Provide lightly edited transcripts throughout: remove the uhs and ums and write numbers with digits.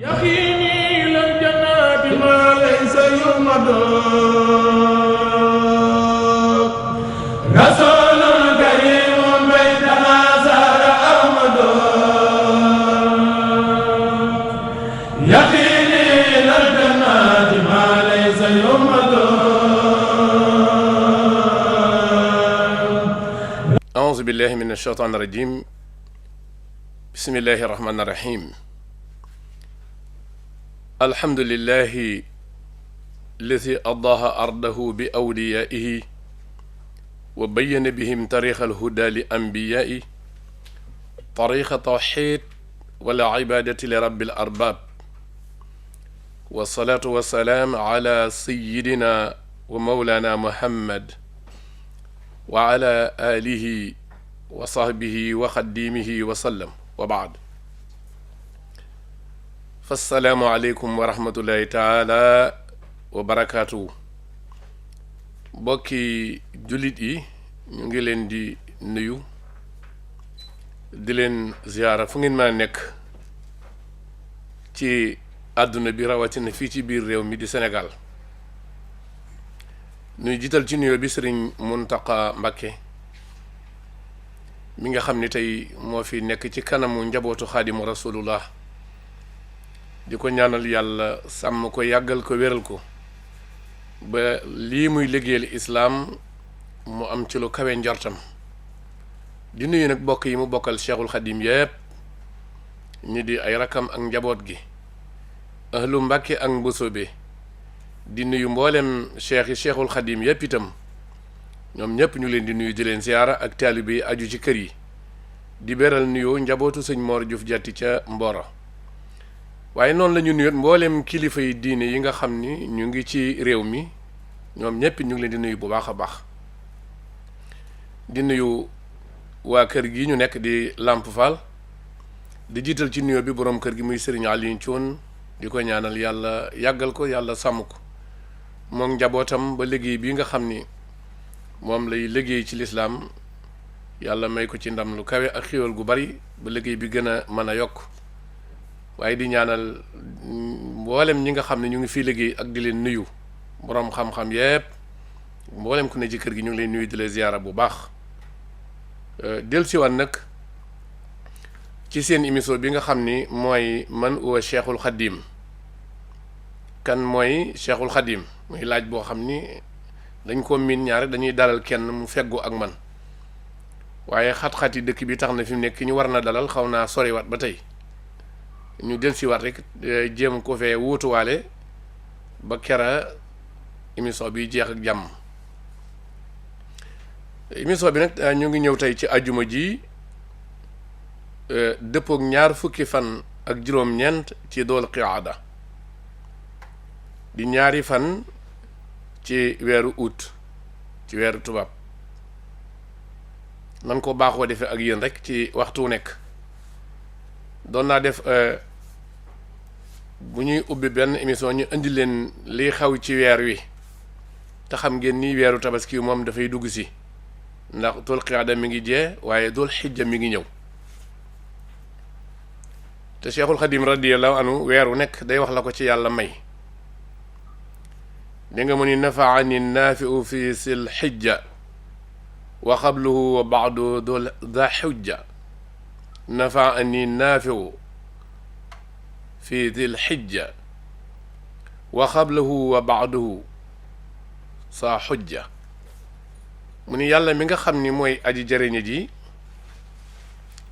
يخيني إلى الجنات ما ليس يمد رسول كريم بيتنا سار أحمد يخيني إلى الجنات ما ليس يمد. أعوذ بالله من الشيطان الرجيم. بسم الله الرحمن الرحيم. الحمد لله الذي أضاء أرضه بأوليائه وبين بهم طريق الهدى لأنبيائه طريق التوحيد والعبادة لرب الأرباب، والصلاة والسلام على سيدنا ومولانا محمد وعلى آله وصحبه وخديمه وسلم، وبعد. fassalaamu aleykum wa rahmatullahi taala wa barakaatu. bokki jullit yi ñu ngi leen di nuyu di leen ziyaara fu ngeen mën a nekk ci àdduna bi, rawatina fii ci biir réew mi di Sénégal. ñuy jiital ci nuyoo bi sëriñ Muntaqa Mbakke mi nga xam ni tey moo fi nekk ci kanamu njabootu xaadimu rasulullah, di ko ñaanal yàlla sàmm ko, yàggal ko, wéral ko ba lii muy liggéeyal islaam mu am ci lu kawe njortam. di nuyu nag bokk yi mu bokkal cheikhul xadim yépp, ñi di ay rakam ak njaboot gi, ahlu Mbàkke ak Mbusoobe. di nuyu mboolem cheikh yi cheikhul xadim yépp itam, ñoom ñépp ñu leen di nuyu di leen siyaara ak taalibe yi aju ci kër yi. di beral nuyoo njabootu sëñ Mor Juuf Jatti ca Mboro. waaye noonu la ñu nuyut mboolem kilifa yi diine yi nga xam ni ñu ngi ci réew mi, ñoom ñépp ñu ngi leen di nuyu bu baax a baax. di nuyu waa kër gi ñu nekk di Lamp Fall, di jiital ci nuyoo bi boroom kër gi muy Serigne Aliou Thioune, di ko ñaanal yàlla yàggal ko, yàlla sàmm ko moom njabootam ba liggéey bi nga xam ni moom lay liggéey ci lislaam yàlla may ko ci ndam lu kawe ak xéwal gu bari ba liggéey bi gën a mën a yokk. waaye di ñaanal mboolem ñi nga xam ne ñu ngi fii liggéey ak di leen nuyu, boroom xam-xam yépp, mboolem ku ne ci kër gi ñu ngi leen nuyu di leen ziyaara bu baax. dellusiwaat nag ci seen émission bi nga xam ni mooy man huwa cheikhul xadim. kan mooy cheikhul xadim? muy laaj boo xam ni dañ ko miin ñaare dañuy dalal kenn mu feggu ak man, waaye xat-xat yi dëkk bi tax na fi mu nekk ñu war na dalal xaw naa soriwaat ba tey. ñu dellusiwaat rek jéem ko fee wuutuwaale ba kera émission bi jeex ak jàmm. émission bi nag ñu ngi ñëw tey ci ajuma ji dëppook ñaar fukki fan ak juróom-ñeent ci dool qiyaada, di ñaari fan ci weeru août ci weeru tubaab. nan ko baaxoo defee ak yéen rek ci waxtu nekk. doon naa def bu ñuy ubbi benn émission ñu indi leen liy xaw ci weer wi, te xam ngeen ni weeru tabaski moom dafay dugg si, ndax dul qiyaada mi ngi jee waaye dul xijja mi ngi ñëw. te cheikhul xadim radiyallahu anhu weer wu nekk day wax la ko ci yàlla may. li nga mu ni nafaani naafiu fi sil xijja wa xabluhu wa baadu dul da xujja. nafaani naafiu fi dil xijja wa xablahu wa baaduhu saa xujja. mu ni yàlla mi nga xam ni mooy aji jariñe ji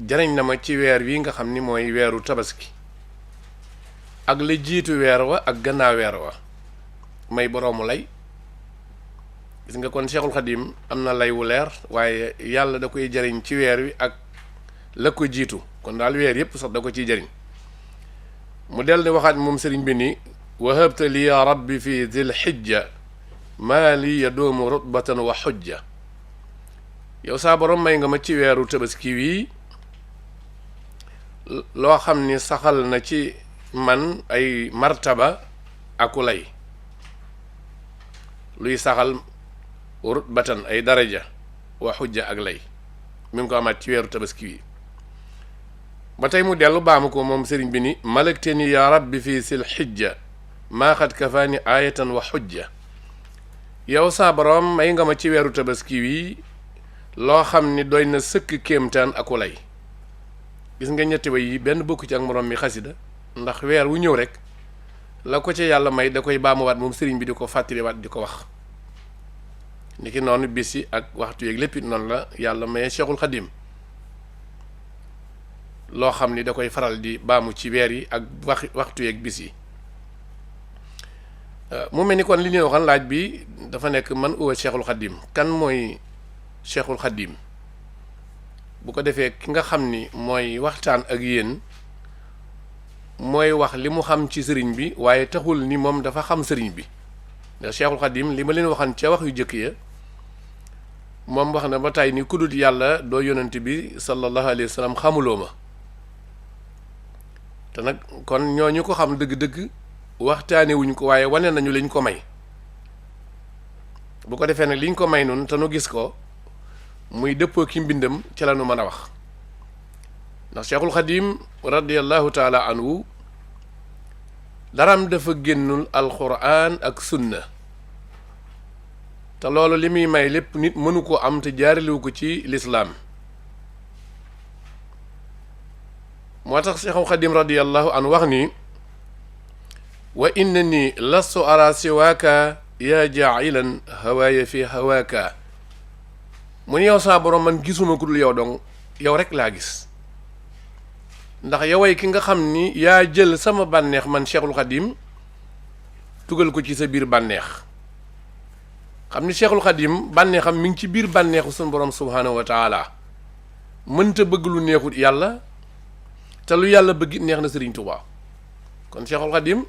jariñ na ma ci weer wi nga xam ni mooy weeru tabaski, ak la jiitu weer wa ak gannaaw weer wa, may boroomu lay. gis nga kon cheikhul xadim am na lay wu leer, waaye yàlla da koy jariñ ci weer wi ak la ko jiitu, kon daal weer yépp sax da ko ciy jariñ. mu del di waxaat moom sëriñ bi ni wahabta li ya rabbi fi dil xijja maa li yadoomu rutbatan wa xujja. yow saa borom may nga ma ci weeru tabaski wi loo xam ni saxal na ci man ay martaba aku lay, luy saxal rutbatan ay daraja wa xujja ak lay. mi ngi ko amaat ci weeru tabaski wi. ba tey mu dellu baamu ko moom sëriñ bi ni malakteni ya rabbi fii sil xijja maa xat kafaani ayatan wa xujja. yow saa borom may nga ma ci weeru tabaski wi loo xam ni doy na sëkk kéemtaan ak lay. gis nga ñetti way yi benn bokku ci ak moroom mi xasida ndax weer wu ñëw rek la ko ci yàlla may da koy baamuwaat moom sëriñ bi di ko fàttaliwaat di ko wax. niki noonu bis yi ak waxtu yeeg lépp it noonu la yàlla maye Cheikhul Khadim loo xam ni da koy faral di baamu ci weer yi ak waxtu yeeg bis yi. mu mel ni kon li ñu waxoon laaj bi dafa nekk man uwa Cheikhul Khadim kan mooy Cheikhul Khadim bu ko defee ki nga xam ni mooy waxtaan ak yéen mooy wax li mu xam ci sëriñ bi waaye taxul ni moom dafa xam sëriñ bi ndax Cheikhul Khadim li ma leen waxoon ca wax yu jëkk ya moom wax na ba tey ni kudut yàlla doo yonent bi sallallahu alayhi wa sallam xamuloo ma te nag kon ñooñu ko xam dëgg-dëgg waxtaane wuñ ko waaye wane nañu liñ ko may bu ko defee nag liñ ko may noonu te nu gis ko muy dëppoo ki mbindam ci la nu mën a wax ndax Cheikhul Khadim radiyallahu taala anhu daram dafa génnul alquran ak sunna te loolu li muy may lépp nit mënu ko am te jaaralewu ko ci lislaam moo tax Cheikhul Khadim radiyallahu anhu wax ni wa innani lastu ara siwaaka yaa jaa'ilan hawaaya fi hawaaka mu ne yow saa borom man gisuma ku dul yow dong yow rek laa gis ndax yoway ki nga xam ni yaa jël sama bànneex man Cheikhul Khadim tugal ko ci sa biir bànneex xam ni Cheikhul Khadim bànneexam mi ngi ci biir bànneexu suñu borom subhaanahu wa taala mënta bëgg lu neexut yàlla te lu yàlla bëgg neex na Sëriñ Tuubaa kon Cheikhul Khadim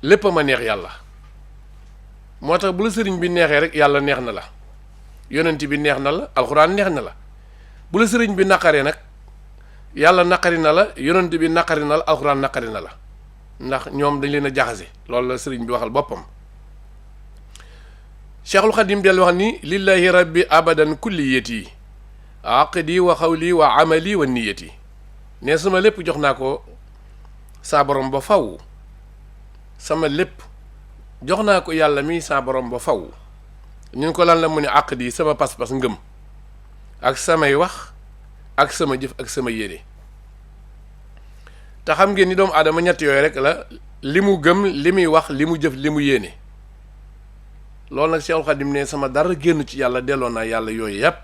lépp a ma neex yàlla moo tax bu la sëriñ bi neexee rek yàlla neex na la yonent bi neex na la alxuraan neex na la bu la sëriñ bi naqaree nag yàlla naqari na la yonent bi naqari na la alxuraan naqari na la ndax ñoom dañ leen a jaxase loolu la sëriñ bi waxal boppam. Cheikhul Khadim del wax ni lillahi rabbi abadan kulliyati aqdi wa xawli wa amali wa niyati ne sama lépp jox naa ko saa borom ba faw sama lépp jox naa ko yàlla mi saa borom ba faw ñun ko lan la mu ne aqdi sama pas-pas ngëm ak samay wax ak sama jëf ak sama yéene te xam ngeen ni doomu aadama ñett yooyu rek la li mu gëm li muy wax li mu jëf li mu yéene loolu nag Cheikhul Khadim ne sama dara génn ci yàlla delloo naa yàlla yooyu yépp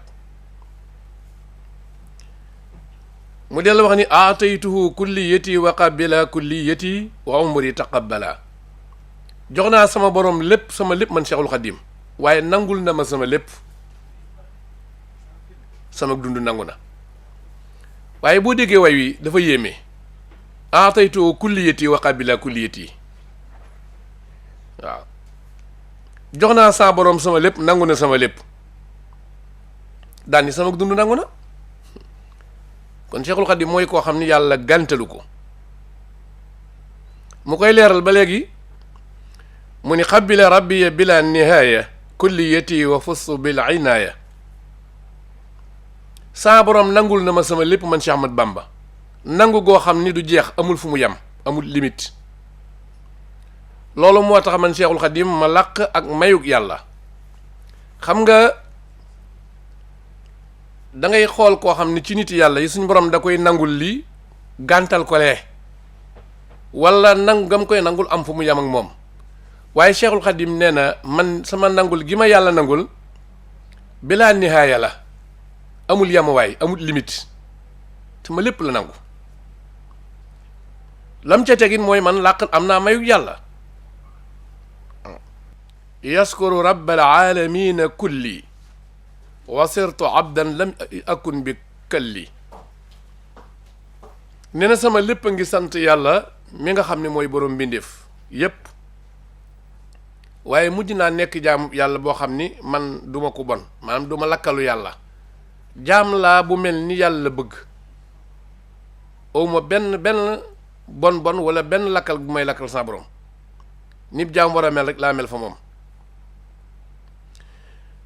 mu dellu wax ni aataytuhu kulliyati wa qabila kulliyati wa umri taqabbala jox naa sama borom lépp sama lépp man Cheikhul Khadim waaye nangul na ma sama lépp sama dund nangu na waaye boo déggee way wi dafa yéeme aataytuhu kulliyati wa qabila kulliyati waaw jox naa sa borom sama lépp nangu na sama lépp daani sama dund nangu na kon Cheikhul Khadim mooy koo xam ni yàlla gàntalu ko mu koy leeral ba léegi mu ni xabila rabbiya bila nihaaya kulliyati wa fustu bil inaaya saa borom nangul na ma sama lépp man Cheikh Ahmad Bamba nangu goo xam ni du jeex amul fu mu yem amul limite loolu moo tax man Cheikhul Khadim ma làq ak mayug yàlla xam nga da ngay xool koo xam ni ci nit yàlla yi suñu borom da koy nangul lii gàntal ko lee wala gam koy nangul am fu mu yem ak moom waaye Cheikhul Khadim nee na man sama nangul gi ma yàlla nangul bilaa nihaaya la amul yamuwaay amul limite sama lépp la nangu lam ca tegin mooy man làq am naa mayug yàlla yaskuru rabbal aalamiina kulli wasirtu abdan lam akun bi kalli nee na sama lépp a ngi sant yàlla mi nga xam ne mooy borom mbindeef yépp waaye mujj naa nekk jaam yàlla boo xam ni man duma ko bon maanaam duma lakkalu yàlla jaam laa bu mel ni yàlla bëgg awma benn bon wala benn lakkal bu may lakkal sa borom nit jaam war a mel rek laa mel fa moom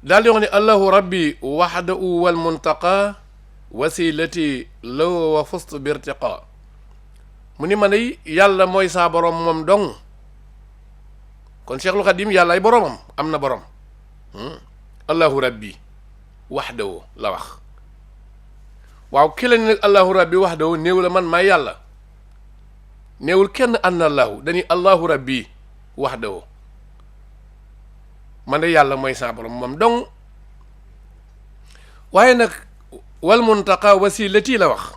daal di wax ni allahu rabbi waxdahu wal muntaqa wasilati law wa fustu birtiqa mu ni ma ne yàlla mooy saa borom moom dong kon Cheikhul Khadim yàlla ay boromam am na borom allahu rabbi wahdahu la wax waaw ki la ne nag allahu rabbi wahdahu néew la man maay yàlla néewul kenn anna allahu dañuy allahu rabbi wahdahu man de yàlla mooy saa borom moom dong waaye nag wal muntaqa wasilati la wax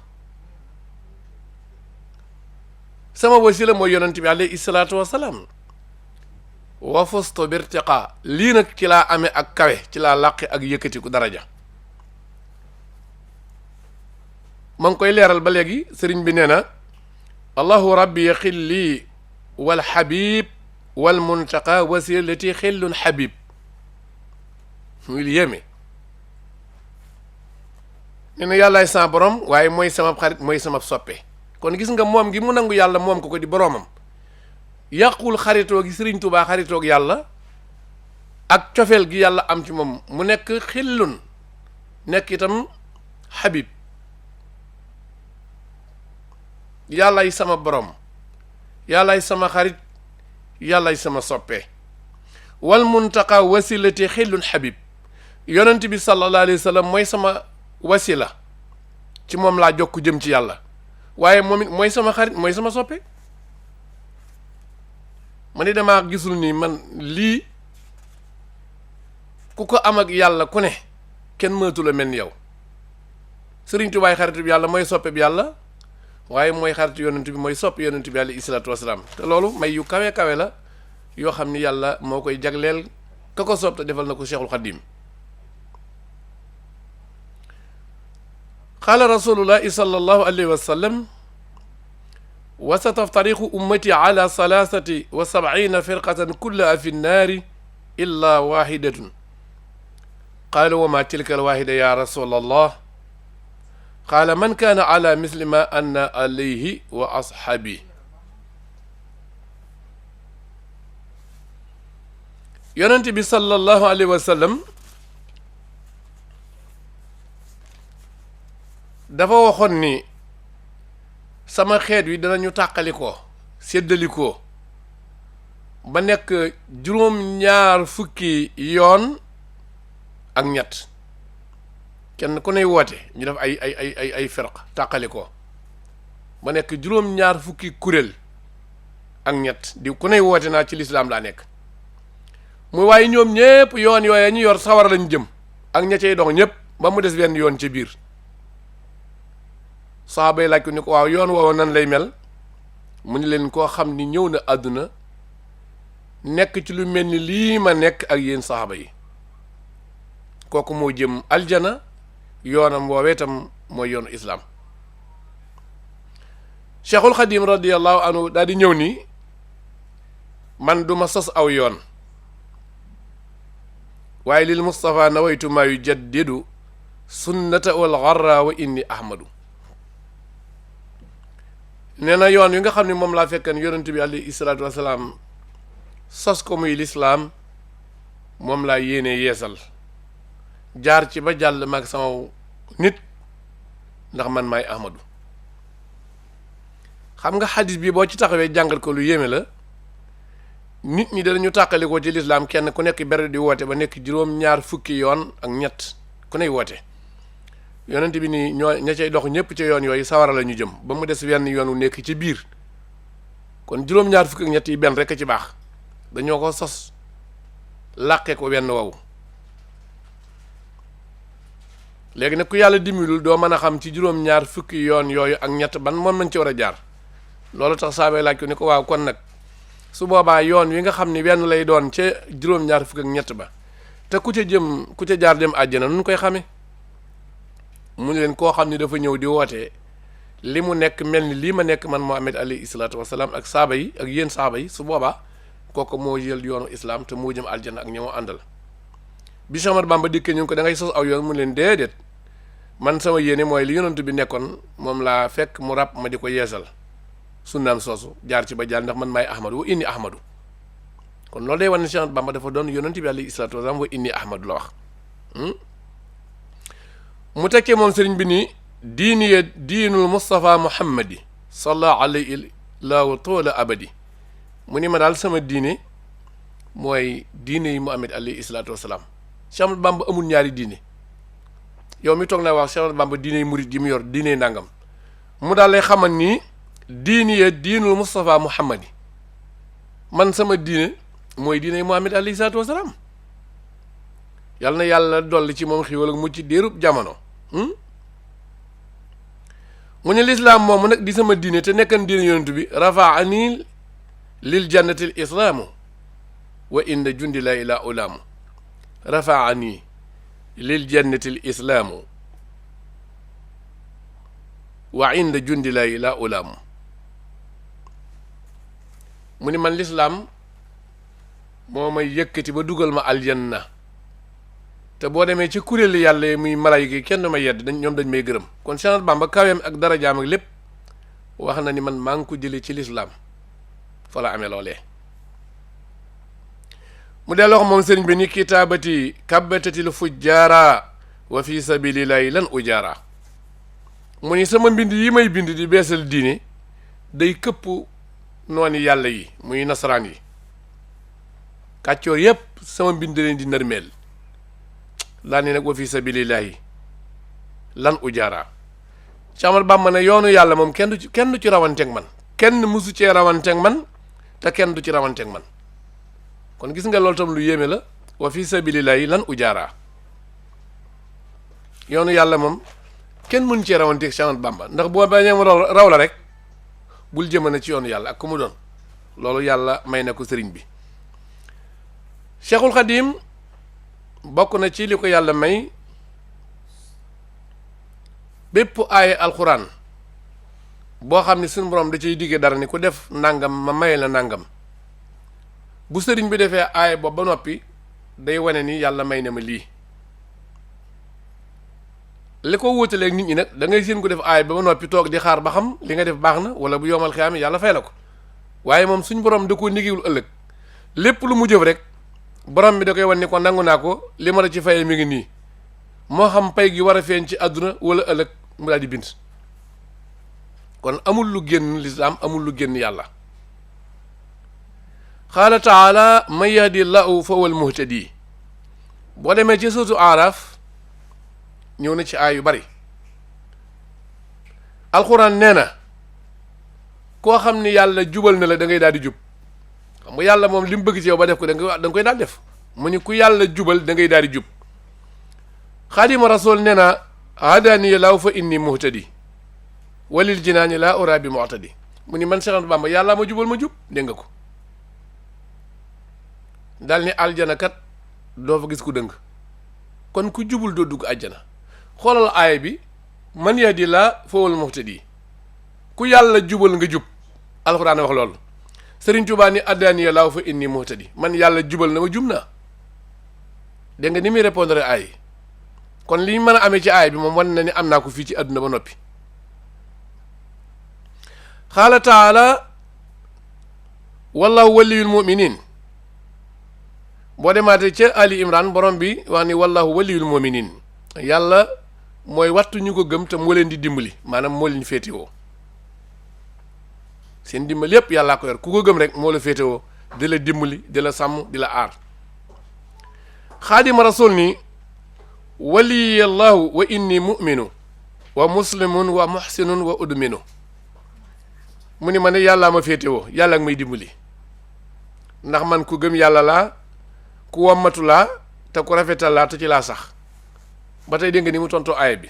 sama wasila mooy yonent bi alayhi salaatu wasalaam wa fustu birtiqa lii nag ci laa amee ak kawe ci laa làqi ak yëkkatiku daraja ma ngi koy leeral ba léegi sëriñ bi nee na allahu rabbi xilli wal xabib wal muntaqa wasilati xillun xabib muy li yéeme nee na yàllaay sama borom waaye mooy sama xarit mooy sama soppe kon gis nga moom gi mu nangu yàlla moom ko di boromam yàqul xaritoo gi sëriñ Tuubaa xaritoog yàlla ak cofeel gi yàlla am ci moom mu nekk xillun nekk itam xabib yàllaay sama borom yàllaay sama xarit yàllaay sama soppe wal muntaqa wasilati xillun xabib yonent bi sallallahu alayhi wa sallam mooy sama wasila ci moom laa jokk jëm ci yàlla waaye moom it mooy sama xarit mooy sama soppe ma ni damaa gisul ni man lii ku ko am ak yàlla ku ne kenn mënatu la mel ni yow sëriñ Tuubaa xaritu bi yàlla mooy soppe bi yàlla waaye mooy xaritu yonent bi mooy soppe yonent bi alayhi salaatu wasalaam te loolu may yu kawe kawe la yoo xam ni yàlla moo koy jagleel ka ko sopp te defal na ko Cheikhul Khadim qaala rasulullahi sallallahu alayhi wa sallam wa sataftariqu ummati ala salaasati wa sab'iina firqatan kullaha fi nnaari illa waahidatun qaalu wa ma tilka alwaahida ya rasulallah qaala man kaana ala misli ma anna alayhi wa ashaabi yonent bi sallallahu alayhi wa sallam dafa waxoon ni sama xeet wi danañu tàqalikoo séddalikoo ba nekk juróom-ñaar fukki yoon ak ñett kenn ku ney woote ñu def ay firq tàqalikoo ba nekk juróom-ñaar fukki kuréel ak ñett di ku ney woote naa ci lislaam laa nekk muy waaye ñoom ñépp yoon yooya ñu yor sawara lañu jëm ak ña cay dox ñépp ba mu des benn yoon ci biir saxaaba yi laaj ko ni ko waaw yoon woowa nan lay mel mu ni leen koo xam ni ñëw na àdduna nekk ci lu mel ni lii ma nekk ak yéen saxaaba yi kooku moo jëm aljana yoonam woowee tam mooy yoonu islaam Cheikhul Khadim radiyallahu anhu daal di ñëw ni man duma sos aw yoon waaye lil Mustafa nawaytu maa yujaddidu sunnata wal gharra wa inni ahmadu nee na yoon wi nga xam ne moom laa fekkan yonent bi alayhi salaatu wasalaam sos ko muy lislaam moom laa yéene yeesal jaar ci ba jàll maag sama nit ndax man maay ahmadu xam nga xadis bi boo ci taxawee jàngal ko lu yéeme la nit ñi danañu tàqali ko ci lislaam kenn ku nekk bere di woote ba nekk juróom-ñaar fukki yoon ak ñett ku ney woote yonent bi ni ñoo ña cay dox ñëpp ca yoon yooyu sawara la ñu jëm ba mu des wenn yoon wu nekk ci biir kon juróom-ñaar fukki ak ñett yi benn rekk a ci baax dañoo ko sos làqe ko wenn wow léegi nag ku yàlla dimbalul doo mën a xam ci juróom-ñaar fukki yoon yooyu ak ñett ban moom lañ ci war a jaar loolu tax saabay laaj ko ni ko waaw kon nag su boobaa yoon wi nga xam ni wenn lay doon ca juróom-ñaar fukki ak ñett ba te ku ca jaar dem àjjana nun koy xame mu ne leen koo xam ni dafa ñëw di woote li mu nekk mel ni lii ma nekk man Muhammad alayhi salaatu wasalaam ak saaba yi ak yéen saaba yi su boobaa kooku moo jël yoonu islaam te moo jëm aljana ak ñoo àndal bi Cheikh Ahmadou Bamba dikkee ñu ko da ngay sos aw yoon mu leen déedéet man sama yéene mooy li yonent bi nekkoon moom laa fekk mu rab ma di ko yeesal sunnaam soosu jaar ci ba jaar ndax man maay ahmadu wa inni ahmadu kon loolu day wan ne Cheikh Ahmadou Bamba dafa doon yonent bi alayhi salaatu wasalaam wa inni ahmadu la wax mu tekkee moom sëriñ bi nii diiniya diinul Mustafa Muhammadi salla alayhi laahu toola abadi. mu ni ma daal sama diine mooy diine yi Muhammad alayhi salaatu wasalaam. Cheikh Ahmadou Bamba amul ñaari diine. yow mi toog naa wax Cheikh Ahmadou Bamba diine yi murit yi mu yor diine yi nangam mu daal lay xamal ni diiniya diinul Mustafa Muhammadi man sama diine mooy diine yi Muhammad alayhi salaatu wasalaam. yàlla na yàlla dolli ci moom xiiwal ak mucc déerub jamono. mu ne lislaam moomu nag di sama diine te nekkan diine yonent bi rafaani lil jannatil islaamu wa inda jundi la ilaa ulaamu. rafaani lil jannatil islaamu wa inda jundi la ilaa ulaamu. mu ni man lislaam moo may yëkkati ba dugal ma aljanna te boo demee ci kuréelu yàlla yi muy malaayika yi kenn du ma yedd ñoom dañ may gërëm. kon Cheikh Ahmadou Bamba kaweem ak darajaam ak lépp wax na ni man maa ngi ko jëlee ci lislaam fa la amee loolee. mu delloo ko moom sëriñ bi ni kitaabati kabbatatil fujjaara wa fi sabilillahi lan ujaara. mu ni sama mbind yi may bind di beesal diine day këpp noonu yàlla yi muy nasaraan yi kàccoor yépp sama mbind leen di nërmeel. laa ni nag wa fi sabilillahi lan ujaara. Cheikh Ahmadou Bamba ne yoonu yàlla moom kenn du ci rawanteeg man kenn musu cee rawanteeg man te kenn du ci rawanteeg man. kon gis nga loolu tam lu yéeme la wa fi sabilillahi lan ujaara. yoonu yàlla moom kenn mënu cee rawanteeg Cheikh Ahmadou Bamba ndax boo bañee mu raw la rek bul jëmane ci yoonu yàlla ak ku mu doon loolu yàlla may na ko sëriñ bi. Cheikhul Khadim bokk na ci li ko yàlla may bépp aaya alxuraan boo xam ne suñu borom da ciy digge dara ni ku def nangam ma maye la nangam bu sëriñ bi defee aaya boobu ba noppi day wane ni yàlla may na ma lii. li ko wóotaleeg nit ñi nag da ngay seen ko def aaya ba noppi toog di xaar ba xam li nga def baax na wala bu yomal xiyaam yàlla fay la ko waaye moom suñu borom da koo nigiwul ëllëg lépp lu mu jëf rek. borom bi da koy wan ni ko nangu naa ko li ma la ci fayee mi ngi nii moo xam pay gi war a feeñ ci àdduna wala ëllëg mu daal di bind. kon amul lu génn lislaam amul lu génn yàlla. qaala taala man yahdi llahu fa huwa al muhtadi. boo demee ci suuratu Aaraaf ñëw na ci aay yu bari. alxuraan nee na koo xam ni yàlla jubal na la da ngay daal di jub. xam nga yàlla moom li mu bëgg ci yow ba def ko da nga koy daal def mu ni ku yàlla jubal da ngay daal di jub. xaadima rasul nee na hadani laahu fa inni muhtadi walil jinaani laa ura bi mu'tadi. mu ni man Cheikh Ahmadou Bamba yàlla ma jubal ma jub dégg nga ko daal ni aljana kat doo fa gis ku dëng kon ku jubul doo dugg àjjana. xoolal aaya bi man yahdi laa fa huwal muhtadi ku yàlla jubal nga jub alxuraan wax loolu. Sëriñ Tuubaa ni addaaniya laahu fa inni muhtadi man yàlla jubal na ma jub naa dégg nga ni muy répondre aay kon li mën a amee ci aay bi moom wan na ni am naa ko fii ci àdduna ba noppi. qaala taala wallahu waliyul muminin. boo demaatee ca Ali Imran borom bi wax ni wallahu waliyul muminin yàlla mooy wattu ñu ko gëm te moo leen di dimbali maanaam moo leen féetewoo seen dimbal yépp yàllaa ko yor ku ko gëm rek moo la féetewoo di la dimbali di la sàmm di la aar. xaadima rasul ni waliyallahu wa inni mu'minu wa muslimun wa muhsinun wa udminu. mu ni ma ne yàllaa ma féetewoo yàlla ak may dimbali ndax man ku gëm yàlla laa ku wammatu laa te ku rafetal laa te ci laa sax. ba tey dégg nga ni mu tontoo aaya bi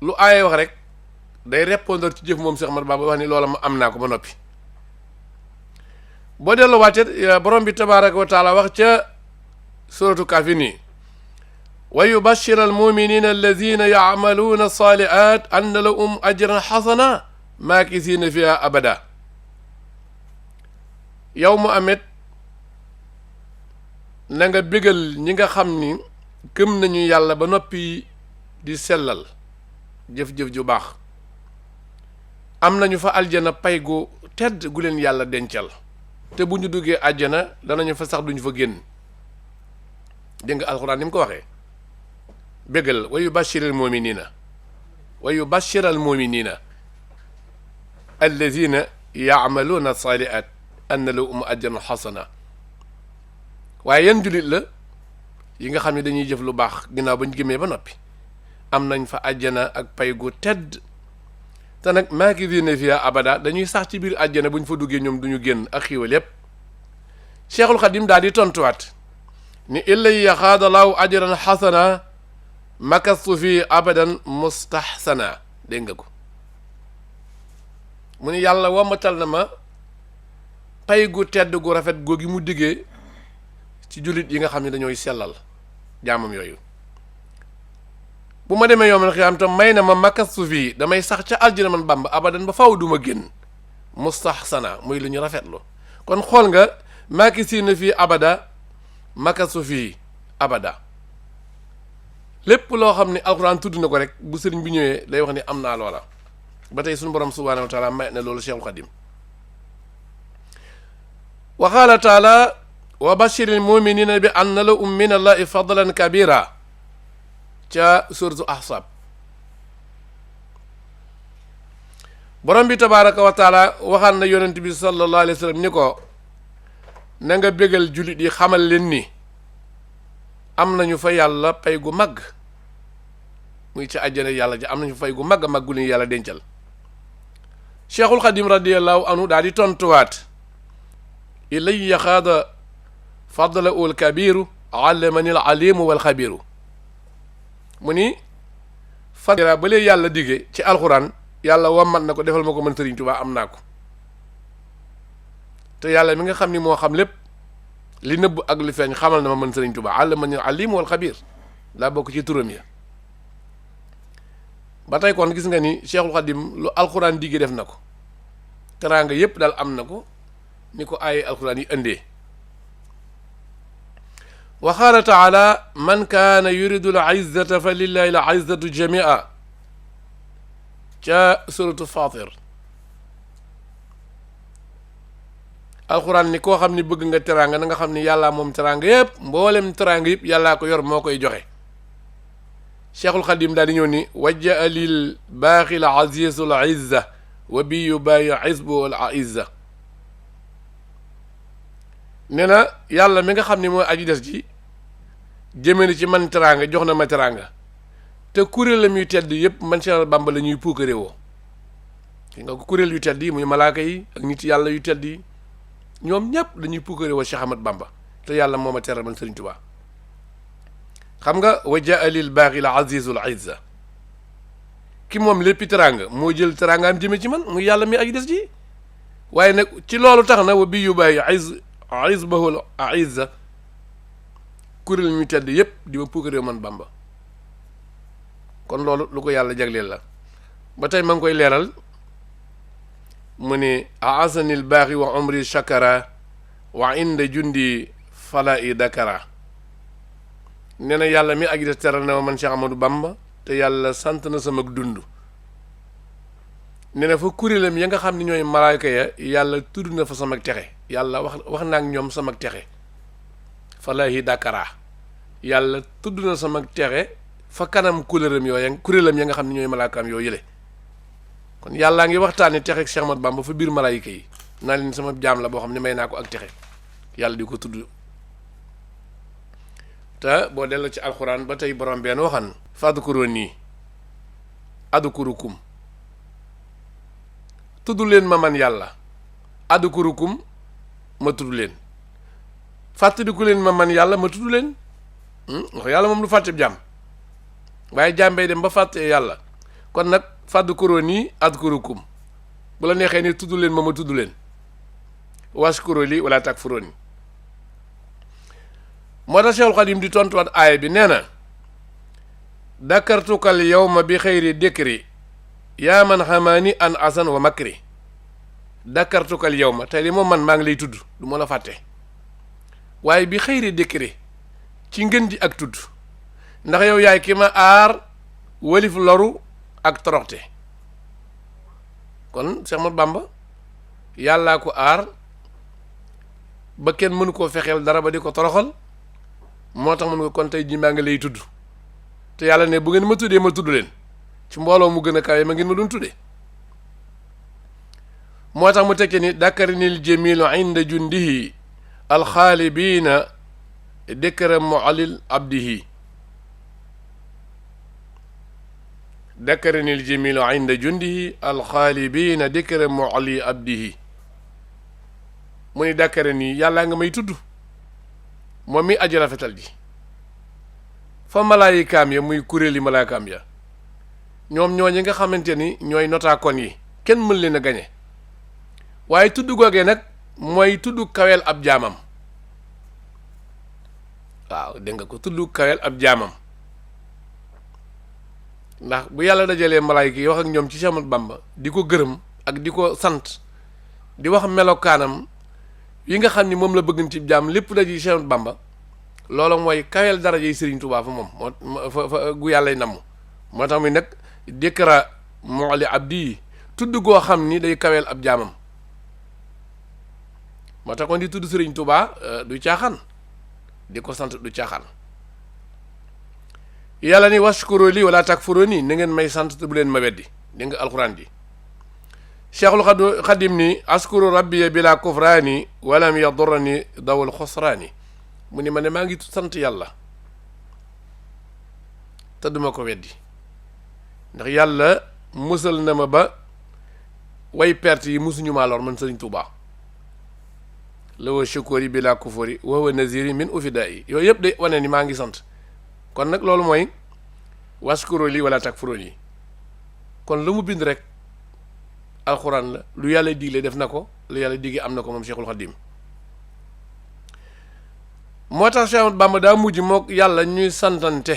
lu aaya wax rek day répondre ci jëf moom Cheikh Ahmadou Bamba wax ni loola ma am naa ko ba noppi. boo delloo wàcce borom bi tabaaraka wa taala wax ca suratu Kaafi nii wa yubashira al muminina alladina yaamaluuna salihat anna lahum ajran xasana maakisina fiha abada. yow mu amet na nga bégal ñi nga xam ni gëm nañu yàlla ba noppi di sellal jëf-jëf ju baax am nañu fa aljana pay gu tedd gu leen yàlla dencal te bu ñu duggee àjjana danañu fa sax duñu fa génn. dégg nga alxuraan ni mu ko waxee bégal wa yubashiril muminina wa yubashiral muminina allazina yaamaluuna salihat anna lahum ajran xasana waaye yan jullit la yi nga xam ne dañuy jëf lu baax ginnaaw bañ gëmee ba noppi am nañ fa àjjana ak pay gu tedd te nag maakisiina fiha abada dañuy sax ci biir àjjana buñ fa duggee ñoom duñu génn ak xiiwal yépp Cheikhul Xadim daal di tontuwaat ni illay yaxaada laahu ajran xasana makastu fi abadan mustahsana dégg nga ko mu ni yàlla wammatal na ma pay gu tedd gu rafet googi mu diggee ci jullit yi nga xam ne dañooy sellal jaamam yooyu bu ma demee yoomal xiyaam tam may na ma makastu fii damay sax ca aljana man Bàmba abadan ba faw duma génn mustahsana muy lu ñu rafetlu kon xool nga maakisiina fii abada makastu fii abada lépp loo xam ne alxuraan tudd na ko rek bu sëriñ bi ñëwee day wax ni am naa loola ba tey suñu borom subhaanahu wa taala may na loolu Cheikhul Xadim wa qaala taala wa bashiril muminina bi anna lahum min allahi fadlan kabira ca suratu ahsab borom bi tabaraka wa taala waxaan na yonent bi sallallahu alayhi wa sallam ni ko na nga bégal jullit yi xamal leen ni am nañu fa yàlla pay gu mag muy ci àjjana yàlla ja am nañu fa pay gu mag a mag gu leen yàlla dencal Cheikhul Xadim radiallahu anhu daal di tontuwaat ilay yaxaada fadla ul kabiru allamani al alimu wal xabiru mu ni fadla ba lee yàlla dige ci alxuraan yàlla wammat na ko defal ma ko mën Sëriñ Tuubaa am naa ko te yàlla mi nga xam ni moo xam lépp li nëbb ak li feeñ xamal na ma mën Sëriñ Tuubaa allamani al alimu wal xabir daa bokk ci turam ya ba tey kon gis nga ni Cheikhul Xadim lu alxuraan dige def na ko teraanga yépp daal am na ko ni ko ay alxuraan yi indee wa qaala taala man kaana yuridu al izzata fa lillahi al izzatu jamia ca suratu fatir alxuraan ni koo xam ni bëgg nga teraanga na nga xam ni yàllaa moom teraanga yépp mboolem teraanga yëpp yàllaa ko yor moo koy joxe Cheikhul Xadim daal di ñëw ni wajja lil baaxil azizul izza wa bi yu bàyyi isbu al izza nee na yàlla mi nga xam ne mooy aji des ji jëmee ci man teraanga jox na ma teraanga te kuréelam yu tedd yëpp man Cheikh Bamba la ñuy puukare woo ki nga ko kuréel yu tedd yi muy malaaka yi ak nit yàlla yu tedd yi ñoom ñëpp dañuy puukare woo Cheikh Ahmad Bamba te yàlla moo ma teral man Sëriñ Tuubaa xam nga wa jaa lil baaxil azizul izza ki moom léppi teraanga moo jël teraangaam jëme ci man muy yàlla mi aji des ji waaye nag ci loolu tax na wa bi yu bàyyi izbahul izza kuréel ñu tedd yépp di ma puukaree man Bamba kon loolu lu ko yàlla jagleel la ba tey ma ngi koy leeral mu ne aasanil baaxi wa umri shakara wa inda jundi fala i dakara nee na yàlla mi aji des teral na ma man Cheikh Amadou Bamba te yàlla sant na sama dund nee na fa kuréelam ya nga xam ne ñooy malaayka ya yàlla tudd na fa sama texe yàlla wax naa ak ñoom sama texe falaahi dakara yàlla tudd na sama texe fa kanam kuréelam ya nga xam ne ñooy malaakaam yoo yële kon yàllaa ngi waxtaane texe ak Cheikh Ahmadou Bamba fa biir malaayka yi naa leen sama jaam la boo xam ne may naa ko ak texe yàlla di ko tudd te boo delloo ci alxuraan ba tey borom benn waxan fadkuruni adkurukum tudd leen ma man yàlla adkurukum ma tudd leen fàttaliku leen ma man yàlla ma tudd leen wax yàlla moom lu fàtte jàmm waaye jàmbee dem ba fàtte yàlla kon nag fadkuruni adkurukum bu la neexee ni tudd leen ma tudd leen washkuru li wala takfuruni moo tax Cheikhul Xadim di tontuwaat aaya bi nee na dakartukal yawma bi xayri dikri yaa man xamaani an asan wa makri dakartukal yawma tey li moom man maa ngi lay tudd du ma la fàtte waaye bi xayri dikri ci ngën ji ak tudd ndax yow yaay ki ma aar walif loru ak toroxte kon Cheikh Ahmadou Bamba yàllaa ko aar ba kenn mënu koo fexeel dara ba di ko toroxal moo tax mun nga kon tey ji maa ngi lay tudd te yàlla ne bu ngeen ma tuddee ma tudd leen ci mbooloo mu gën a kawe ma ngeen ma doon tuddee moo tax mu tekke ni dakarinil jamilu inda jundihi alxaalibiina dikra mu'alil abdihi dakarinil jamilu inda jundihi alxaalibiina dikra mu'ali abdihi mu ni dakare nii yàllaa nga may tudd moom mi aji rafetal ji fa malaayikaam ya muy kuréeli malaayikaam ya ñoom ñooñi nga xamante ni ñooy notaakoon yi kenn mën leen a gañe waaye tudd googee nag mooy tudd kaweel ab jaamam waaw dégg nga ko tudd kaweel ab jaamam ndax bu yàlla dajalee malaayika yi wax ak ñoom ci Cheikh Ahmadou Bamba di ko gërëm ak di ko sant di wax melokaanam yi nga xam ni moom la bëgg ci jaam lépp daji Cheikh Ahmadou Bamba loolu mooy kaweel daraja yi Serigne Touba fa moom moo fa gu yàllay namm moo tax muy nag dikra mu'ali abdi yi tudd goo xam ni day kaweel ab jaamam moo tax kon di tudd Serigne Touba du caaxaan di ko sant du caaxaan yàlla ni washkuru li wala takfuruni na ngeen may sant te bu leen ma weddi dégg nga alxuraan ji Cheikhul Xadim ni askuru rabbiya bila kufraani walam yadurrani dawul xosraani mu ni ma ne maa ngi sant yàlla te duma ko weddi ndax yàlla musal na ma ba way perte yi musuñu maa lor man Sëriñ Tuubaa la wa shukuri bila kufuri wa huwa naziri min ufida yi yooyu yëpp de wane ni maa ngi sant kon nag loolu mooy waskuro li wala takfuruni kon lu mu bind rek alxuraan la lu yàlla digle def na ko lu yàlla digge am na ko moom Cheikhul Khadim moo tax Cheikh Ahmadou Bamba daa mujj mook yàlla ñuy santante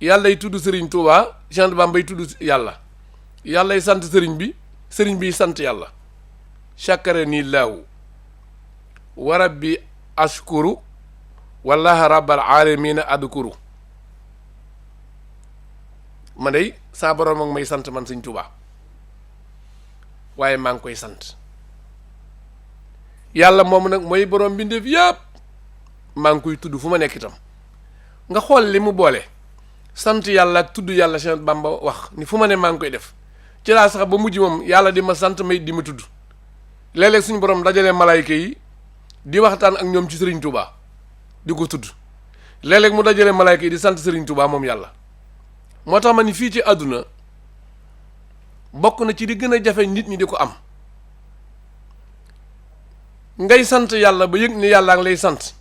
yàllay tudd Serigne Touba Cheikh Ahmadou Bamba bay tudd yàllay sant sëriñ bi sant yàlla chakarani laahu wa rabbi ashkuru wallahi rabbal alamina adkuru ma day saa borom ak may sant man Sëriñ Tuubaa waaye maa ngi koy sant yàlla moom nag mooy borom mbindeef yëpp maa ngi koy tudd fu ma nekk itam nga xool li mu boole sant yàlla ak tudd yàlla Cheikh Bamba wax ni fu ma ne maa ngi koy def ci laa sax ba mujj moom yàlla di ma sant may di ma tudd léeg-léeg suñu borom dajalee malaayka yi di waxtaan ak ñoom ci Sëriñ Tuubaa di ko tudd léeg-léeg mu dajalee malaayka yi di sant Sëriñ Tuubaa moom yàlla moo tax ma ni fii ci àdduna bokk na ci di gën a jafe nit ñi di ko am ngay sant yàlla ba yëg ni yàllaa ngi lay sant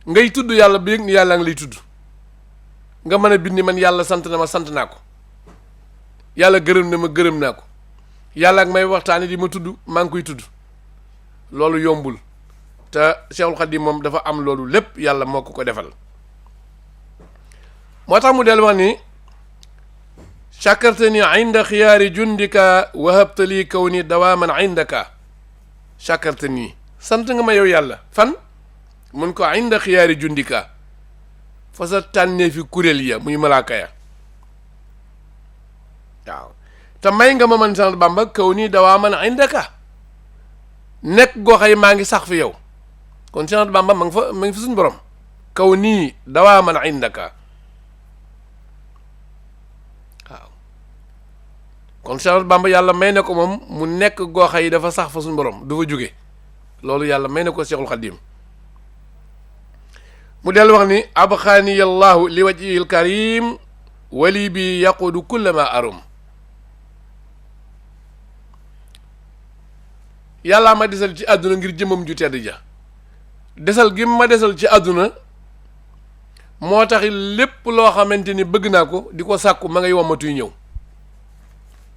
ngay tudd yàlla ba yëg ni yàllaa ngi lay tudd nga mën a bind man yàlla sant na ma sant naa ko yàlla gërëm na ma gërëm naa ko yàlla ak may waxtaane di ma tudd maa ngi koy tudd loolu yombul te Cheikhul Khadim moom dafa am loolu lépp yàlla moo ko defal moo tax mu del wax ni chakartani inda xiyaari jundika wahabtali kaw ni dawaaman indaka chakartani sant nga ma yow yàlla fan mun ko inda xiyaari jundika fa sa tànnee fi kuréel ya muy malaaka ya waaw te may nga ma man Cheikh Bamba kaw nii dawaaman indaka nekk goo xëy maa ngi sax fi yow kon Cheikh Bamba ma ngi fi suñu borom kaw nii dawaaman indaka waaw kon Cheikh Bamba yàlla may na ko moom mu nekk goo xëy dafa sax fa suñu borom du fa jóge loolu yàlla may na ko Cheikhul Khadim mu del wax ni abxaani allahu li wajhihil karim wali bi yaqudu kulla ma arum yàllaa ma desal ci àdduna ngir jëmmam ju tedd ja desal gi ma desal ci àdduna moo tax lépp loo xamante ni bëgg naa ko di ko sàkku ma ngay womatuy ñëw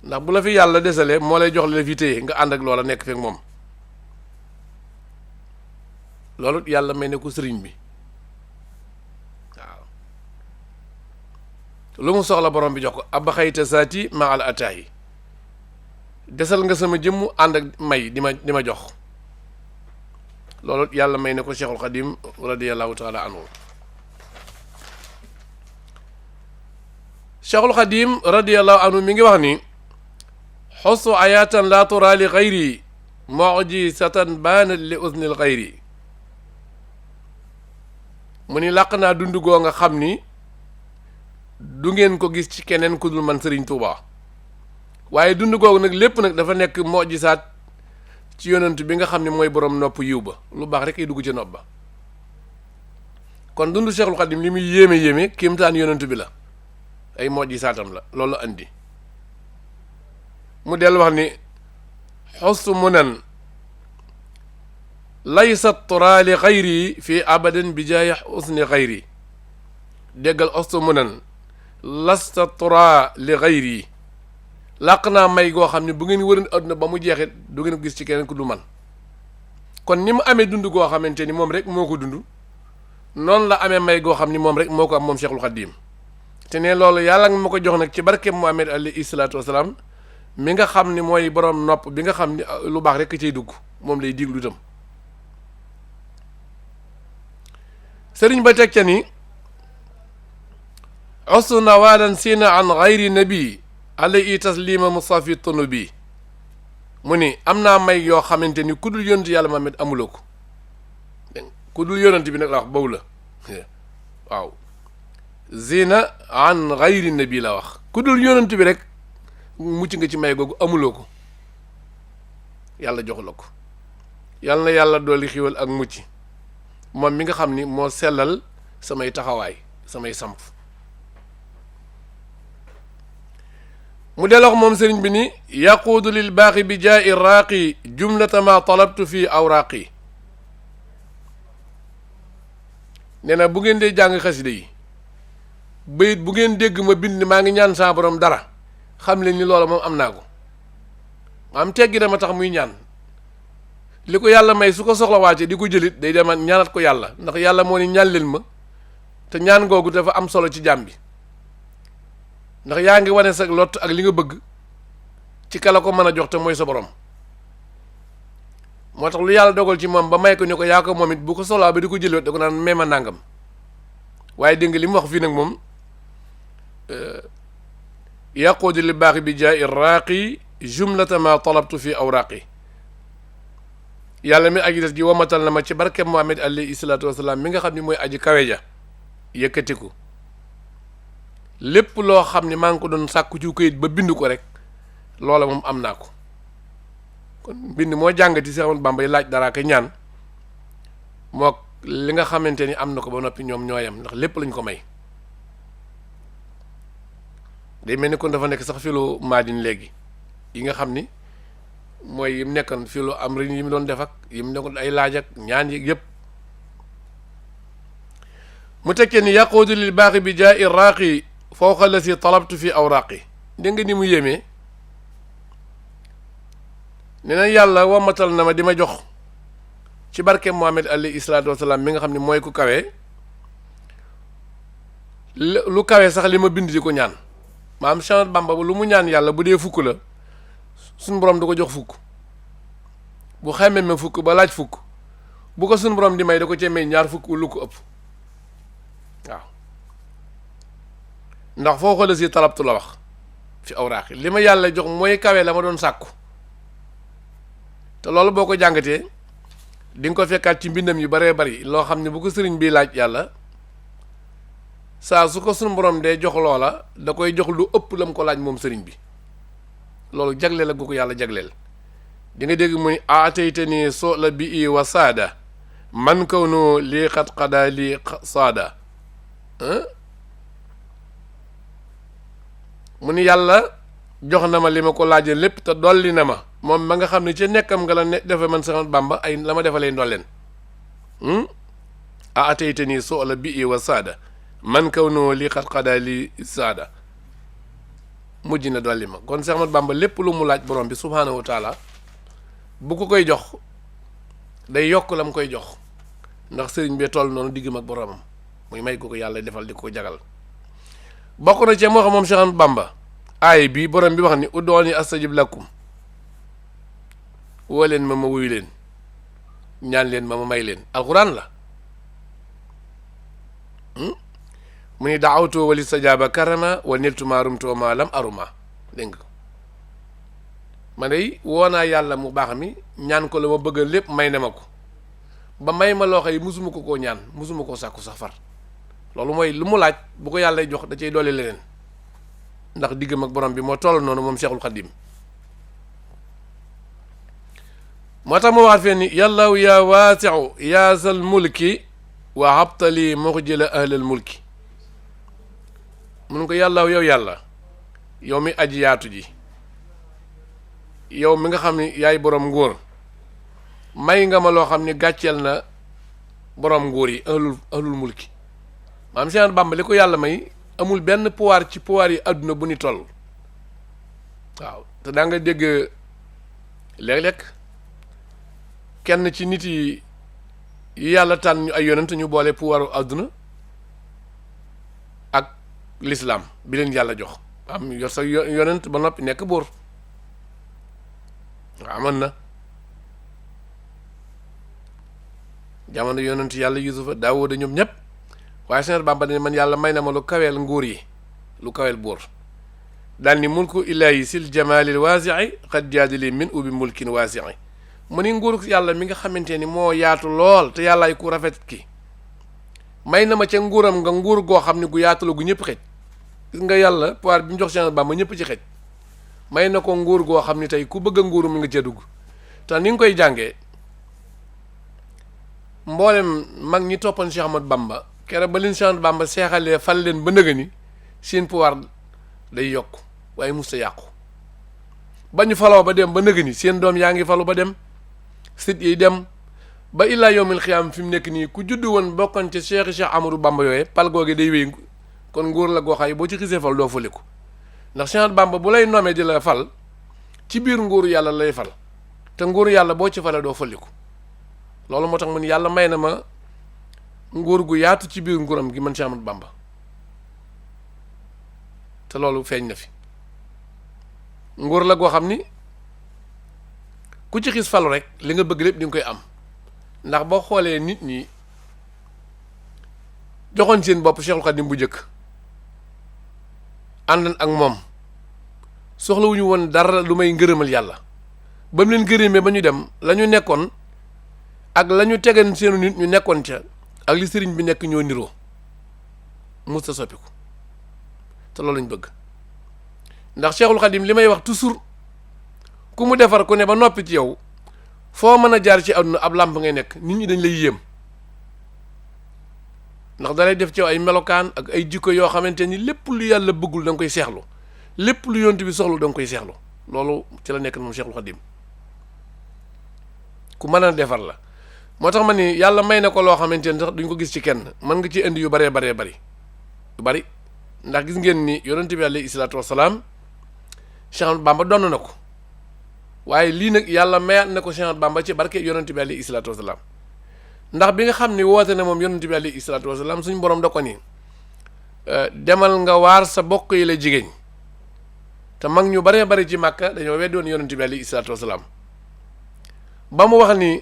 ndax bu la fi yàlla desalee moo lay jox la fi téye nga ànd ak loola nekk fekk moom loolu yàlla may ne ko sëriñ bi waaw lu mu soxla borom bi jox ko abba xayta saati ma al ataayi desal nga sama jëmm ànd ak may di ma jox loolu yàlla may ne ko Cheikhul Khadim radiyallahu taala anhu Cheikhul Khadim radiyallahu anhu mi ngi wax ni xosu ayatan la tura li xayri mujisatan baanat li usnil xayri mu ni làq naa dund goo nga xam ni du ngeen ko gis ci keneen ku dul man Serigne Touba waaye dund googu nag lépp nag dafa nekk mojisaat ci yonent bi nga xam ne mooy borom nopp yiw ba lu baax rek ay dugg ci nopp ba kon dund Cheikhul Khadim li muy yéeme kéemtaan yonent bi la ay mojisaatam la loolu andi mu del wax ni xustu munan laysa tura li xayri fii abadan bi jaay usni xayri déggal xustu munan lasta tura li xayri làq naa may goo xam ne bu ngeen wërën adduna ba mu jeexit du ngeen gis ci keneen ku du man kon ni mu amee dund goo xamante ni moom rek moo ko dund noonu la amee may goo xam ni moom rek moo ko am moom Cheikhul Khadim te ne loolu yàlla nga ma ko jox nag ci barke Muhammad alayhi salaatu wasalaam mi nga xam ni mooy borom nopp bi nga xam ni lu baax rek cay dugg moom lay diglu itam sëriñ ba teg ca ni ostu nawaalan sina an gayri nabi alayhi taslima musafi tonu bi mu ni am naa may yoo xamante ni ku dul yonent yàlla Muhammad amuloo ko ku dul yonent bi nag la wax boobu la waaw zina an gayri nabi la wax ku dul yonent bi rek mucc nga ci may googu amuloo ko yàlla jox la ko yàlla na yàlla dooli xiwal ak mucc moom mi nga xam ni moo sellal samay taxawaay samay samp mu delox moom sëriñ bi ni yaquudu lil baaxi bi jaa i raaqi jumlata ma talabtu fii awraaqi nee na bu ngeen dee jàng xasida yi bayit bu ngeen dégg ma bind maa ngi ñaan saa borom dara xam leen ni loola moom am naa ko am teggi dama tax muy ñaan li ko yàlla may su ko soxla wàcce di ko jëlit day dema ñaanat ko yàlla ndax yàlla moo ni ñaan leen ma te ñaan googu dafa am solo ci jàmm bi ndax yaa ngi wane sa lot ak li nga bëgg ci kala ko mën a jox te mooy sa borom moo tax lu yàlla dogal ci moom ba may ko ni ko yaa ko moom it bu ko soxlaa ba di ko jëlit da ko naan may ma nàngam waaye dégg nga li mu wax fii nag moom yaquudi li baaxi bi jaa i raaqi jumlata ma talabtu fi awraaqi yàlla mi aji des ji wamatal na ma ci barke Muhammad alayhi salaatu wasalaam mi nga xam ni mooy aji kawe ja yëkkatiku lépp loo xam ni maa ngi ko doon sàkku ci këyit ba bind ko rek loola moom am naa ko kon bind moo jàngati Seex Ahmadu Bamba laaj dara ka ñaan moo li nga xamante ni am na ko ba noppi ñoom ñooyam ndax lépp lañ ko may day mel ni kon dafa nekk sax filu maadin léegi yi nga xam ni mooy yim nekkoon filu am ri yi mu doon def ak yi mu nekkoon ay laaj ak ñaan yi yëpp mu tekkee ni yaquudu lil baaxi bi jaa i raaqi fawqa la si talabtu fi awraaqi dégg nga ni mu yéemee nee na yàlla wamatal na ma di ma jox ci barke Muhammad alayhi salaatu wasalaam mi nga xam ne mooy ku kawe lu kawe sax li ma bind di ko ñaan maam Cheikh Ahmadou Bamba lu mu ñaan yàlla bu dee fukk la suñ borom du ko jox fukk bu xamee ma fukk ba laaj fukk bu ko suñ borom di may da ko cee may ñaar fukk lu ko ëpp waaw ndax foo xoolee si talabtu la wax fi awraaxi li ma yàlla jox mooy kawe la ma doon sàkku te loolu boo ko jàngatee di nga ko fekkaat ci mbindam yu baree bari loo xam ne bu ko sëriñ bi laaj yàlla saa su ko suñu borom dee jox loola da koy jox lu ëpp la mu ko laaj moom sëriñ bi loolu jagleel la gu ko yàlla jagleel di nga dégg muy aatayta ni soo la bi i wa saada man kaw nu lii xat xadaa lii saada mu ni yàlla jox na ma li ma ko laajee lépp te dolli na ma moom ma nga xam ne ci nekkam nga la ne defe man Seex Ahmadu Bamba ay la ma defalee ndolleen aatayta ni soo la bi i wa saada man kaw nu lii xat xadaa lii saada mujj na dolli ma kon Seex Ahmadu Bamba lépp lu mu laaj borom bi subhaanahu wa taala bu ko koy jox day yokk la mu koy jox ndax sëriñ bee toll noonu diggam ak boromam muy may ko yàlla defal di ko jagal bokk na ci moo xam moom Seex Ahmadu Bamba aay bi borom bi wax ni ud'uuni astajib lakum woo leen ma wuyu leen ñaan leen ma may leen alxuraan la mu ni daawtu wali sajaaba karama wa niltu ma rumtu ma lam aruma dégg nga ma day woo naa yàlla mu baax mi ñaan ko la ma bëgg lépp may na ma ko ba may ma loo xam yi musuma ko koo ñaan musuma koo sàkku sax far loolu mooy lu mu laaj bu ko yàlla jox da cay doole leneen ndax diggam ak borom bi moo toll noonu moom Cheikhul Khadim moo tax mu waxaat fee ni yàllaw yaa waasiu yaa zal mulki wa habtali muxjila ahlal mulki mun ko yàllaw yow yàlla yow mi aji yaatu ji yow mi nga xam ne yaay borom nguur may nga ma loo xam ne gàcceel na borom nguur yi ahlul mulki maam Cheikh Bamba li ko yàlla may amul benn pouvoir ci pouvoir yi àdduna bu ni toll waaw te daa nga dégg léeg-léeg kenn ci nit yi yàlla tànn ñu ay yonent ñu boole pouvoiru àdduna ak l'islam bi leen yàlla jox am yor sa yonent ba noppi nekk buur waaw amoon na jamono yonent yàlla yusufa daawuda ñoom ñëpp waaye Cheikh Bamba ne man yàlla may na ma lu kaweel nguur yi lu kaweel buur daal ni mulku illaahi sil jamaalil waasii xad jaadili min ubi mulkin waasii mu ni nguur yàlla mi nga xamante ni moo yaatu lool te yàllaay ku rafet ki may na ma ca nguuram nga nguur goo xam ne gu yaatu la gu ñëpp xëj gis nga yàlla pouvoir bi mu jox Cheikh Bamba ñëpp ci xëj may na ko nguur goo xam ne tey ku bëgg a nguurum nga ca dugg te ni nga koy jàngee mboolem mag ñi toppoon Cheikh Ahmad Bamba kere ba leen Cheikh Ahmad Bamba seexalee fal leen ba nëga ni seen pouvoir day yokk waaye musta yàqu ba ñu faloo ba dem ba nëga ni seen doom yaa ngi falu ba dem sit yi dem ba illaa yawmil xiyaam fi mu nekk nii ku judd woon bokkoon ci Cheikh Amadou Bamba yooye pal googe day wéy kon nguur la goo xam boo ci xisee fal doo faliku ndax Cheikh Bamba bu lay nomee di la fal ci biir nguuru yàlla lay fal te nguuru yàlla boo ci fale doo faliku loolu moo tax mu ni yàlla may na ma nguur gu yaatu ci biir nguuram gi man Cheikh Ahmadou Bamba te loolu feeñ na fi nguur la goo xam ni ku ci xis falu rek li nga bëgg lépp di nga koy am ndax boo xoolee nit ñi joxoon seen bopp Cheikhul Khadim bu njëkk àndan ak moom soxlawuñu woon dara lu may ngërëmal yàlla ba mu leen gërëmee ba ñu dem la ñu nekkoon ak la ñu tegan seenu nit ñu nekkoon ca ak li sëriñ bi nekk ñoo niroo mus ta soppiku te loolu lañ bëgg ndax Cheikhul Khadim li may wax toujours ku mu defar ku ne ba noppi ci yow foo mën a jaar ci àdduna ab làmp ngay nekk nit ñi dañ lay yéem ndax dalay def ci yow ay melokaan ak ay jikko yoo xamante ni lépp lu yàlla bëggul da nga koy seexlu lépp lu yonent bi soxlu da nga koy seexlu loolu ci la nekk moom Cheikhul Khadim ku mën a defar la moo tax ma ni yàlla may na ko loo xamante ni sax duñ ko gis ci kenn mën nga ci indi yu baree bari yu bari ndax gis ngeen ni yonent bi alayhi salaatu wasalaam Cheikh Ahmadou Bamba donn na ko waaye lii nag yàlla mayaat na ko Cheikh Ahmadou Bamba ci barke yonent bi alayhi salaatu wasalaam ndax bi nga xam ni woote na moom yonent bi alayhi salaatu wasalaam suñ borom da ko ni demal nga waar sa bokk yi la jigéen te mag ñu baree bari ci Màkka dañoo weddoon yonent bi alayhi salaatu wasalaam ba mu wax ni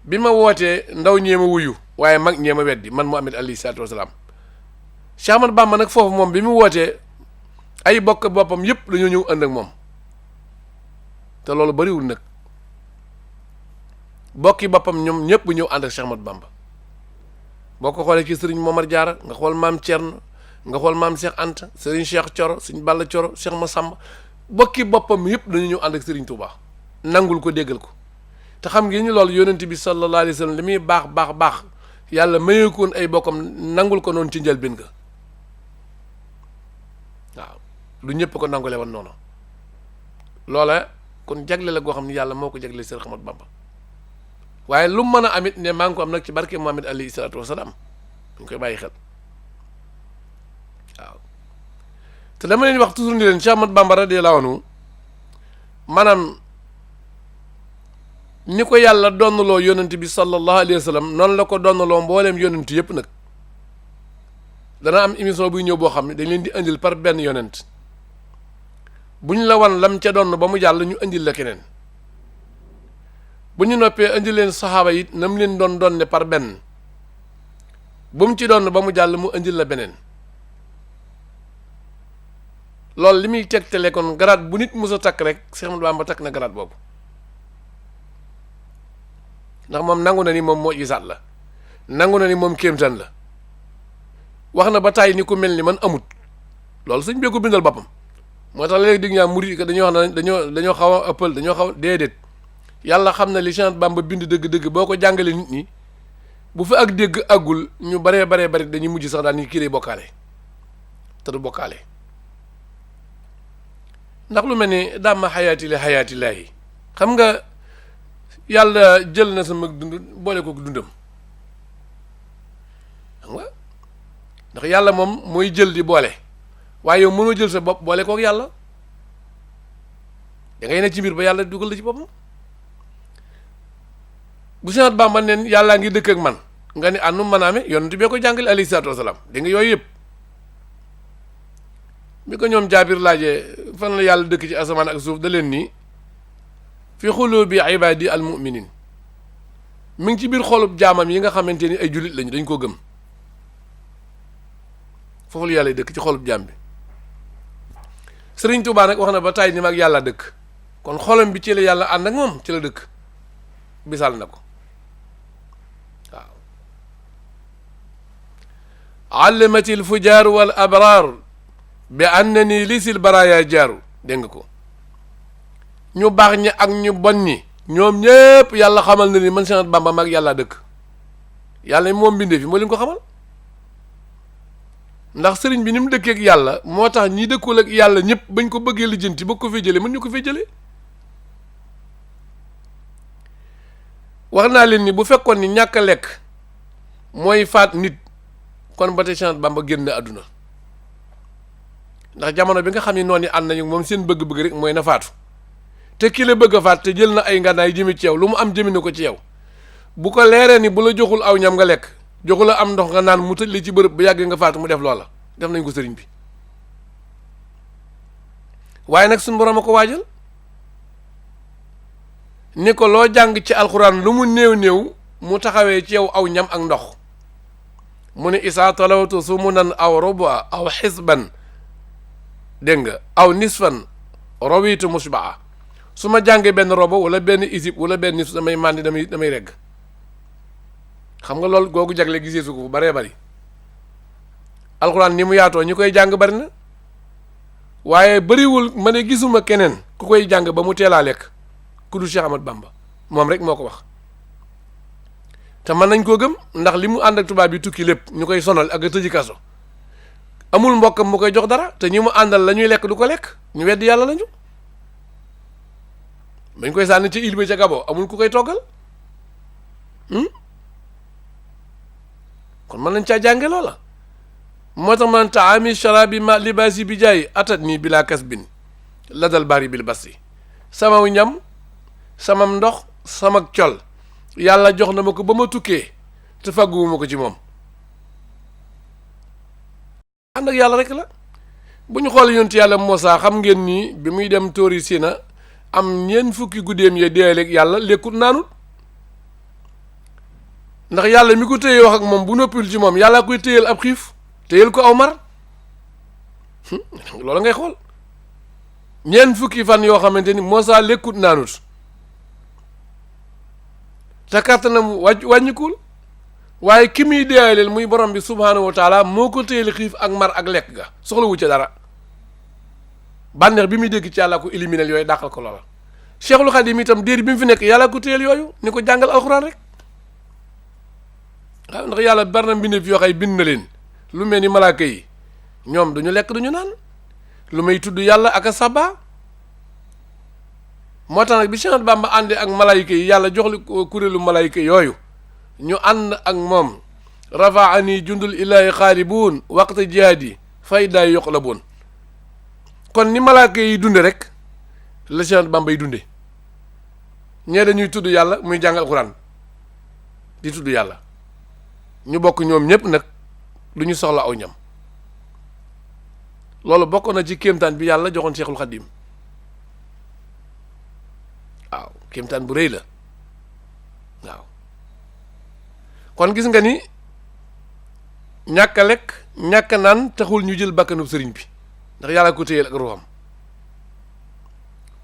bi ma wootee ndaw ñeema wuyu waaye mag ñeema weddi man Muhammad alayhi salaatu wasalaam Cheikh Ahmadou Bamba nag foofu moom bi mu wootee ay bokk boppam yëpp dañoo ñëw ànd ak moom te loolu bariwul nag bokki boppam ñoom ñëpp ñëw ànd ak Cheikh Ahmadou Bamba boo ko xoolee ci sëriñ Momar Diarra nga xool maam Thierno nga xool maam Cheikh Anta sëriñ Cheikh Thioro sëriñ Balla Thioro Cheikh Massamba bokki boppam yëpp dañu ñëw ànd ak sëriñ Touba nangul ko déggal ko te xam ngeen ni loolu yonent bi sallallahu alayhi wa sallam li muy baax yàlla mayeekoon ay bokkam nangul ko noonu ci njëlbéen ga waaw lu ñëpp ko nangule woon noonu loola kon jagle la goo xam ne yàlla moo ko jagle Cheikh Ahmadou Bamba waaye lu mën a amit ne maa ngi ko am nag ci barke Muhammad alayhi salaatu wasalaam dañ koy bàyyi xel waaw te dama leen wax toujours ni leen Cheikh Ahmadou Bamba radiyallahu anhu maanaam ni ko yàlla donnaloo yonent bi sallallahu alayhi wa sallam noonu la ko donnaloo mbooleem yonent yëpp nag dana am émission buy ñëw boo xam ne dañ leen di indil par benn yonent bu ñu la wan lam ca donn ba mu jàll ñu indil la keneen bu ñu noppee indil leen saxaaba yi nam leen doon donne par benn bu mu ci donn ba mu jàll mu indil la beneen loolu li muy tegtale kon garaat bu nit mës a takk rek Cheikh Ahmadou Bamba takk na garaat boobu ndax moom nangu na ni moom moo gisaat la nangu na ni moom kéemtaan la wax na ba tàyyi ni ku mel ni man amut loolu sëñ bee ko bindal boppam moo tax léegi dig ñaa murid que dañoo wax ne dañoo xaw a ëppal dañoo xaw déedéet yàlla xam na li Cheikh Bamba bind dëgg-dëgg boo ko jàngalee nit ñi bu fa ak dégg àggul ñu baree bari dañuy mujj sax daal ni kii day bokkaale te du bokkaale ndax lu mel ni daama xayaatillaahi xam nga yàlla jël na sama dund boole ko dundam xam nga ndax yàlla moom mooy jël di boole waaye yow mënoo jël sa bopp boole kook yàlla da ngay ne ci mbir ba yàlla dugal la ci boppam bu Seex Bàmba neen yàllaa ngi dëkk ak man nga ne ànnu manaame yonent bee ko jàngale alayhi salaatu wasalaam dégg nga yooyu yëpp bi ko ñoom jaabir laajee fan la yàlla dëkk ci asamaan ak suuf da leen nii fi xulubi ibaadi al muminin mi ngi ci biir xolub jaamam yi nga xamante ni ay jullit lañu dañ koo gëm foofu la yàlla dëkk ci xolub jaam bi Sëriñ Tuubaa nag wax na ba tàyyi ni mag yàlla dëkk kon xolam bi ci la yàlla ànd ak moom ci la dëkk bisal na ko waaw allamati l fujaar wal abraar bi annani lisil baraaya jaaru dégg nga ko ñu baax ñi ak ñu bon ñi ñoom ñépp yàlla xamal na ni man Seex Bàmba mag yàlla dëkk yàlla moom bindee fi moo leen ko xamal ndax sëriñ bi ni mu dëkkee ak yàlla moo tax ñi dëkkul ak yàlla ñëpp bañ ko bëggee lijjanti ba ko fee jëlee mën ñu ko fee jëlee wax naa leen ni bu fekkoon ni ñàkk a lekk mooy faat nit kon ba tey Seex Bàmba génn àdduna ndax jamono bi nga xam ne noonu ànd nañu moom seen bëgg-bëgg rek mooy na faatu te ki la bëgg a faat te jël na ay ngànnaay jëmi ci yow lu mu am jëmi na ko ci yow bu ko leeree ni bu la joxul aw ñam nga lekk joxu la am ndox nga naan mu tëj li ci bërëb bu yàggee nga faatu mu def loola def nañ ko sëriñ bi waaye nag suñu borom a ko waajal ni ko loo jàng ci alxuraan lu mu néew mu taxawee ci yow aw ñam ak ndox mu ne isaa talawtu sumunan aw ruba aw xisban dégg nga aw nisfan rawitu musbaa su ma jàngee benn robo wala benn isib wala benn nis damay màndi damay regg xam nga loolu googu jagle gisee su ko bu baree bari alxuraan ni mu yaatoo ñi koy jàng bari na waaye bariwul ma ne gisuma keneen ku koy jàng ba mu teelaa lekk ku du Cheikh Ahmad Bamba moom rek moo ko wax te mën nañ koo gëm ndax li mu ànd ak tubaab bi tukki lépp ñu koy sonal ak a tëji kaso amul mbokkam mu koy jox dara te ñi mu àndal la ñuy lekk du ko lekk ñu weddi yàlla lañu bañ koy sànni ci île ba ca Gabon amul ku koy toggal kon mën nañ caa jànge loola moo tax man taami sharabi ma libaasi bi jaay atat nii bilaa kas bin la dal bari bil basi sama ñam sama ndox sama col yàlla jox na ma ko ba ma tukkee te fàgguwuma ko ci moom ànd ak yàlla rek la bu ñu xool yonent yàlla Muusaa xam ngeen ni bi muy dem tóori Sina am ñeent fukki guddeem yee deeleeg yàlla lekkut naanut ndax yàlla mi ko téye wax ak moom bu noppil ci moom yàlla koy téyel ab xiif téyel ko aw mar loolu ngay xool ñeent fukki fan yoo xamante ni Muusaa lekkut naanut te kàttanam wàññikul waaye ki muy deeyaleel muy borom bi subhaanahu wa taala moo ko téyel xiif ak mar ak lekk ga soxlawu ca dara bànneex bi muy dégg ci yàlla ko éliminer yooyu dàqal ko loola Cheikhul Khadim itam déer bi mu fi nekk yàlla ko téyel yooyu ni ko jàngal alxuraan rek waaw ndax yàlla bari na mbindeef yoo xay bind na leen lu mel ni malaaka yi ñoom duñu lekk duñu naan lu may tudd yàlla ak a sabba moo tax nag bi Cheikh Bamba àndee ak malaayika yi yàlla jox li kuréelu malaayika yooyu ñu ànd ak moom rafaani jundul ilaahi xaalibuun waqta jihaadi faydaay yoqlaboon kon ni malaaka yi dunde rek la Cheikh Bamba yi dunde ñee dañuy tudd yàlla muy jàng alxuraan di tudd yàlla ñu bokk ñoom ñëpp nag du ñu soxla aw ñam loolu bokk na ci kéemtaan bi yàlla joxoon Cheikhul Khadim waaw kéemtaan bu rëy la waaw kon gis nga ni ñàkk a lekk ñàkk a naan taxul ñu jël bakkanub sëriñ bi ndax yàlla ko téyel ak ruuxam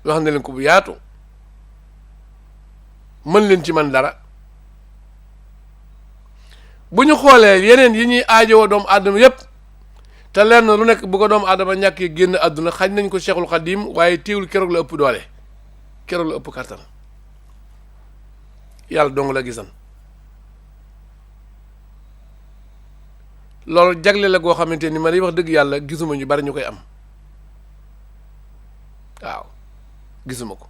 wax na leen ko bu yaatu mën leen ci man dara bu ñu xoolee yeneen yi ñuy aajowoo doomu aadama yépp te lenn lu nekk bu ko doomu aadama ñàkkee génn àdduna xañ nañ ko Cheikhul Khadim waaye téewul keroog la ëpp doole keroog la ëpp kattan yàlla dong la gisan loolu jagle la goo xamante ni man yi wax dëgg yàlla gisuma ñu bari ñu koy am waaw gisuma ko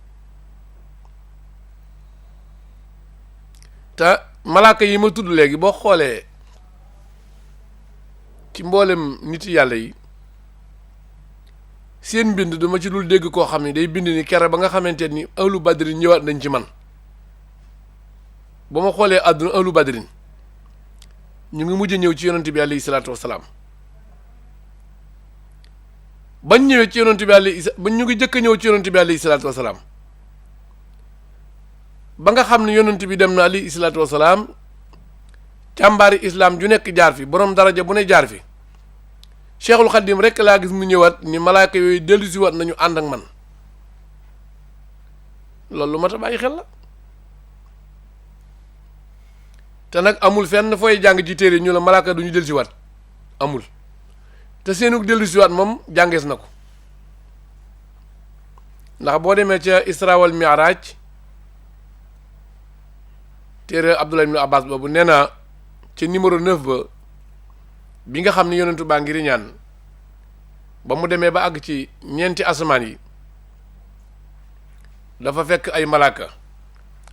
te malaaka yi ma tudd léegi boo xoolee ci mboolem nit yàlla yi seen mbind dama ci dul dégg koo xam ne day bind ni kere ba nga xamante ni ahlu badrin ñëwaat nañ ci man ba ma xoolee àdduna ahlu badrin ñu ngi mujj ñëw ci yonent bi alayhi salaatu wasalaam bañ ñëwee ci yonent bi ñu ngi jëkk a ñëw ci yonent bi alayhi salaatu wasalaam ba nga xam ne yonent bi dem na alayhi salaatu wasalaam càmbaari islam ju nekk jaar fi borom daraja bu ne jaar fi Cheikhul Khadim rek laa gis mu ñëwaat ni malaaka yooyu dellusiwaat nañu ànd ak man loolu lu mat a bàyyi xel la te nag amul fenn fooy jàng ci téere ñu la malaaka du ñu dellusiwaat amul te seenu dellusiwaat moom jàngees na ko ndax boo demee ca Isra wal Mi'raj téere Abdullah ibn Abbas boobu nee naa ci numéro 9 ba bi nga xam ne yonentu baa ngi riñaan ba mu demee ba àgg ci ñeenti asamaan yi dafa fekk ay malaaka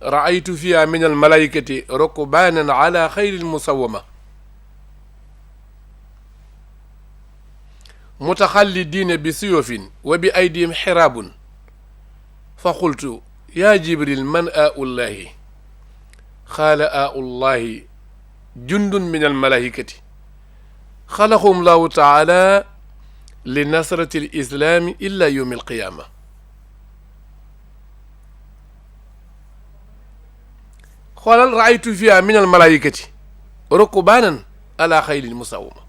raaytu fiha min al malaikati rukbanan ala xayril musawama mutaxallidiina bi suyufin wa bi aydihim xiraabun fa qultu yaa jibril man aullahi qaala aullahi jundun min al malaikati xalaqahum llahu taala li nasrati l islaami illa yowmi alqiyaama xoolal raaytu fiha min al malaikati rukbaanan ala xaylil musawama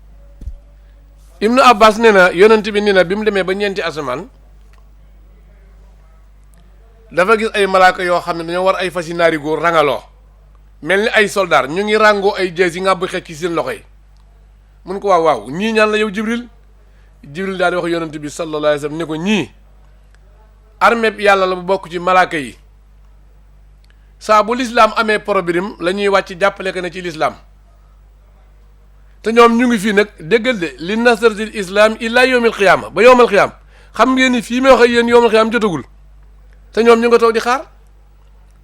ibnu abbas nee na yonent bi nee na bi mu demee ba ñeenti asamaan dafa gis ay malaaka yoo xam ne dañoo war ay fasi naari góor rangaloo mel ni ay soldaar ñu ngi ràngoo ay jees yi nga bu xecc ci seen loxo yi mun ko waaw ñii ñaan la yow jibril daal di wax yonent bi sallallahu alayhi wa sallam ne ko ñii armée yàlla la bu bokk ci malaaka yi saa bu lislaam amee problème la ñuy wàcc jàppale ko ne ci lislaam te ñoom ñu ngi fii nag déggal de li nasratil islam illa yawmil qiyaama ba yawmal qiyaam xam ngeen ni fii may wax ak yéen yawmal qiyaam jotagul te ñoom ñu nga toog di xaar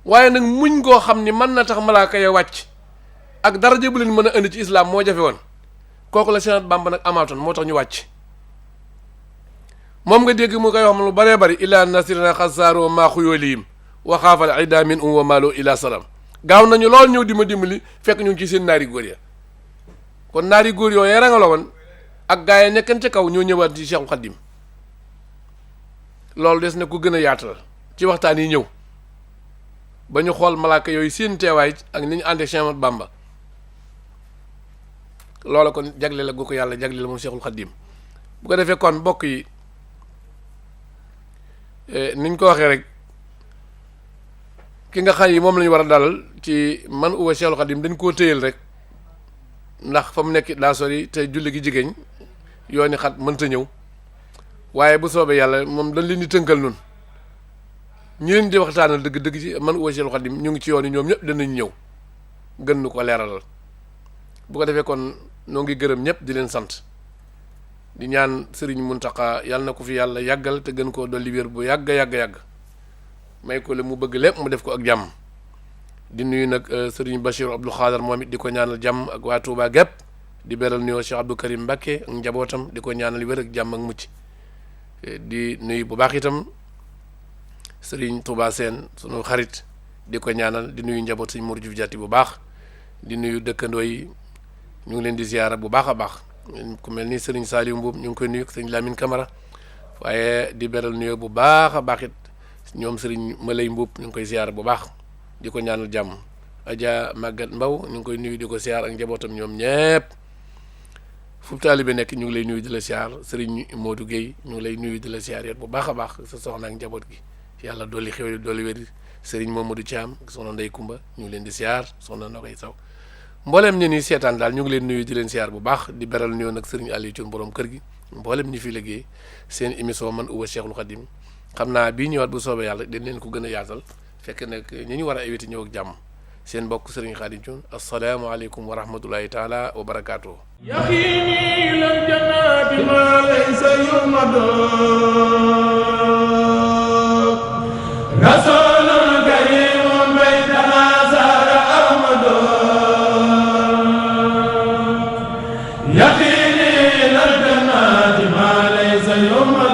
waaye nag muñ koo xam ni mën na tax malaaka ya wàcc ak daraja bu leen mën a indi ci islam moo jafe woon kooku la Seex Bàmba nag amaatoon moo tax ñu wàcc moom nga dégg mu koy wax lu bëree bëri ila nasrina xasaaro maa xuyoolihim wa xaafal ida min wa malo ila salam gaaw nañu lool ñëw di ma dimbali fekk ñu ngi ci seen naari góor ya kon naari góor yooyu rangala woon ak gaa yi nekkan ca kaw ñoo ñëwaat ci Cheikhul Khadim loolu des na ko gën a yaatal ci waxtaan yi ñëw ba ñu xool malaaka yooyu seen teewaay ak ni ñu àndee Cheikh Ahmadou Bamba loola kon jagle la gu ko yàlla jagle la moom Cheikhul Khadim bu ko defee kon mbokk yi niñ ko waxee rek ki nga xam yi moom la ñu war a dalal ci man uwa Cheikhul Khadim dañ koo téyal rek ndax fa mu nekk daa sori te julli gi jigéen yooni xat mënta ñëw waaye bu soobee yàlla moom dañ leen di tënkal nun ñi leen di waxtaanal dëgg-dëgg ci man uwa Cheikhul Khadim ñu ngi ci yoon yi ñoom ñëpp danañ ñëw gën nu ko leeralal bu ko defee kon noo ngi gërëm ñëpp di leen sant di ñaan Serigne Mountakha yàlla na ko fi yàlla yàggal te gën koo dolli wér bu yàgg may ko le mu bëgg lépp mu def ko ak jàmm di nuyu nag Serigne Bachir Abdou Khadar moom it di ko ñaanal jàmm ak waa Touba gépp di beral nuyoo Cheikh Abdou Karim Mbacké ak njabootam di ko ñaanal wér ak jàmm ak mucc di nuyu bu baax itam Serigne Touba Sène sunu xarit di ko ñaanal di nuyu njaboot Serigne Mour Diouf Diatty bu baax di nuyu dëkkandoo yi ñu ngi leen di ziyaara bu baax a baax ku mel ni Serigne Saliou Mbuub ñu ngi koy nuyu Serigne Lamine Camara waaye di beral nuyoo bu baax a baax it ñoom Serigne Malay Mbuub ñu ngi koy ziyaara bu baax di ko ñaanal jàmm Adja Maguette Mbaw ñu ngi koy nuyu di ko ziyaar ak njabootam ñoom ñépp fu taalibe nekk ñu ngi lay nuyu di la ziyaar Serigne Modou Guèye ñu ngi lay nuyu di la ziyaar yéen bu baax a baax sa soxna ak njaboot gi yàlla dolli xéwal dolli wér Serigne Mamadou Thiam soxna Ndey Kumba ñu ngi leen di ziyaar soxna Nogay Saw mbooleem ñi ni seetaan daal ñu ngi leen nuyu di leen siyaar bu baax di beral nuyoo nag sëriñ Aliou Thioune borom kër gi mbooleem ñi fi liggéey seen émission man Uwa Cheikhul Khadim xam naa bii ñëwaat bu soobee yàlla dañ leen ko gën a yaatal fekk nag ñi ñu war a éviter ñëw ak jàmm seen mbokk sëriñ Khadim Thioune asalaamaaleykum wa rahmatulahi taala wa barakaatuhu يقيني للجنات ما ليس يمد رسول كريم بيتنا سار أحمد يقيني للجنات ما ليس يمد